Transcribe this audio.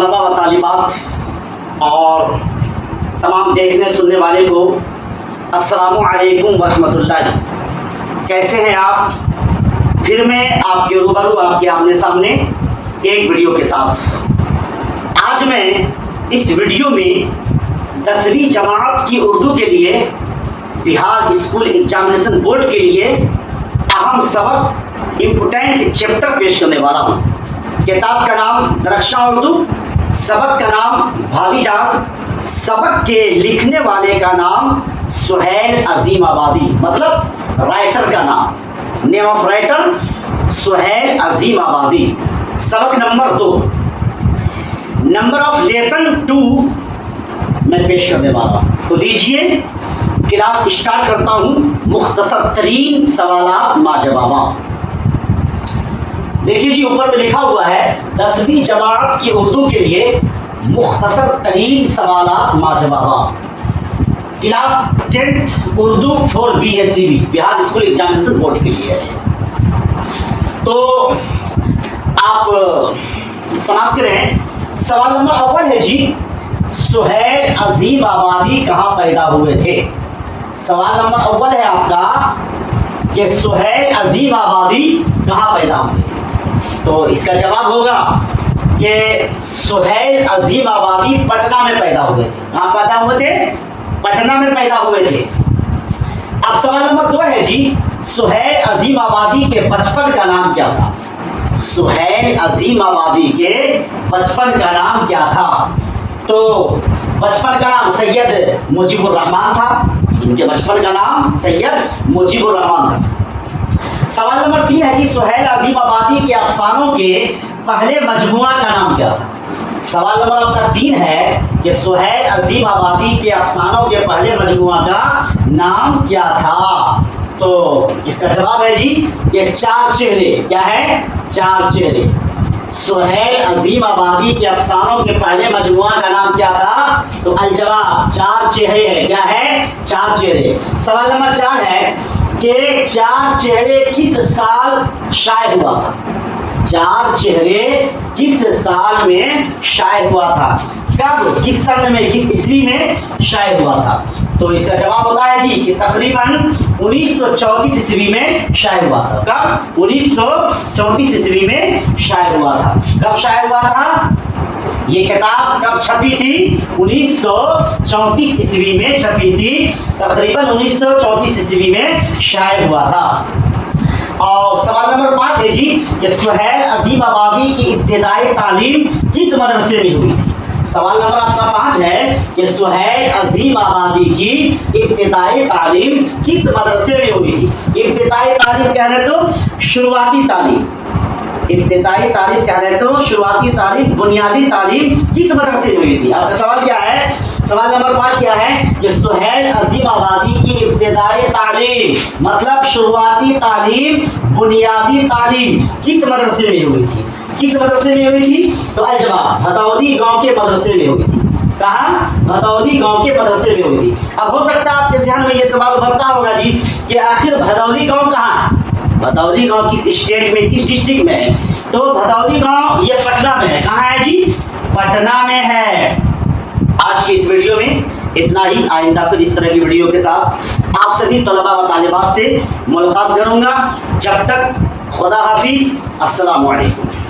طلباء و طالبات اور تمام دیکھنے سننے والے کو السلام علیکم ورحمۃ اللہ. کیسے ہیں آپ؟ پھر میں آپ کے روبرو آپ کے آمنے سامنے ایک ویڈیو کے ساتھ. آج میں اس ویڈیو میں 10ویں جماعت کی اردو کے لیے بہار اسکول ایگزامینیشن بورڈ کے لیے اہم سبق امپورٹنٹ چیپٹر پیش کرنے والا ہوں. کتاب کا نام درخشاں اردو، سبق کا نام بھابھی جان، سبق کے لکھنے والے کا نام سہیل عظیم آبادی، مطلب رائٹر کا نام، نیم آف رائٹر سہیل عظیم آبادی. سبق نمبر 2، نمبر آف لیسن 2 میں پیش کرنے والا ہوں. تو دیجئے کلاس اسٹارٹ کرتا ہوں. مختصر ترین سوالات ما جوابات. دیکھیے جی، اوپر میں لکھا ہوا ہے 10ویں جماعت کی اردو کے لیے مختصر ترین سوالات ما جوابات. کلاس 10 اردو فور BSCB بہار اسکول ایگزامینیشن بورڈ کے لیے ہے. تو آپ سماعت کریں. سوال نمبر اول ہے جی، سہیل عظیم آبادی کہاں پیدا ہوئے تھے؟ سوال نمبر اول ہے آپ کا کہ سہیل عظیم آبادی کہاں پیدا ہوئے تھے. تو اس کا جواب ہوگا کہ سہیل عظیم آبادی پٹنہ میں پیدا ہوئے تھے. کہاں پیدا ہوئے تھے؟ پٹنہ میں پیدا ہوئے تھے. اب سوال نمبر 2 ہے جی، سہیل عظیم آبادی کے بچپن کا نام کیا تھا؟ سہیل عظیم آبادی کے بچپن کا نام کیا تھا؟ تو بچپن کا نام سید مجیب الرحمان تھا. ان کے بچپن کا نام سید مجیب الرحمان تھا. سوال نمبر 3 ہے کہ سہیل عظیم آبادی کے افسانوں کے پہلے مجموعہ کا نام کیا تھا؟ سوال نمبر آپ کا 3 ہے کہ سہیل عظیم آبادی کے افسانوں کے پہلے مجموعہ کا نام کیا تھا؟ تو اس کا جواب ہے جی کہ 4 چہرے. کیا ہے؟ 4 چہرے. سہیل عظیم آبادی کے افسانوں کے پہلے مجموعہ کا نام کیا تھا؟ تو الجواب 4 چہرے ہے. کیا ہے؟ 4 چہرے. سوال نمبر 4 ہے کہ 4 چہرے کس سال شائع ہوا تھا؟ 4 چہرے کس سال میں شائع ہوا تھا؟ کب؟ کس سن میں، کس عیسوی میں شائع ہوا تھا؟ تو اس کا جواب ہوتا ہے جی کہ تقریباً 1934 عیسوی میں شائع ہوا تھا. کب؟ 1934 عیسوی میں شائع ہوا تھا. کب شائع ہوا تھا؟ یہ کتاب کب چھپی تھی؟ 1934 عیسوی میں چھپی تھی. تقریباً 1934 عیسوی میں شائع ہوا تھا. اور سوال نمبر 5 ہے جی کہ سہیل عظیم آبادی کی ابتدائی تعلیم کس مدرسے میں ہوئی تھی؟ سوال نمبر آپ کا 5 ہے کہ سہیل عظیم آبادی کی ابتدائی تعلیم کس مدرسے میں ہوئی تھی؟ ابتدائی تعلیم کہہ رہے تو شروعاتی تعلیم. ابتدائی تعلیم کہہ رہے تو شروعاتی تعلیم، بنیادی تعلیم کس مدرسے میں ہوئی تھی؟ آپ کا سوال کیا ہے؟ سوال نمبر 5 کیا ہے کہ سہیل عظیم آبادی کی ابتدائی تعلیم مطلب شروعاتی تعلیم، بنیادی تعلیم کس مدرسے میں ہوئی تھی؟ کس مدرسے میں ہوئی تھی؟ تو الجواب بھدولی گاؤں کے مدرسے میں ہوئی تھی. کہاں؟ بھدولی گاؤں کے مدرسے میں ہوئی تھی. اب ہو سکتا ہے آپ کے ذہن میں یہ سوال ابھرتا ہوگا جی کہ آخر بھدولی گاؤں کہاں ہے؟ بھدولی گاؤں کس اسٹیٹ میں، کس ڈسٹرکٹ میں ہے؟ تو بھدولی گاؤں یہ پٹنہ میں ہے. کہاں ہے جی؟ پٹنہ میں ہے. آج کی اس ویڈیو میں اتنا ہی. آئندہ پھر اس طرح کی ویڈیو کے ساتھ آپ سبھی طلباء و طالبات سے ملاقات کروں گا. جب تک خدا حافظ. السلام علیکم.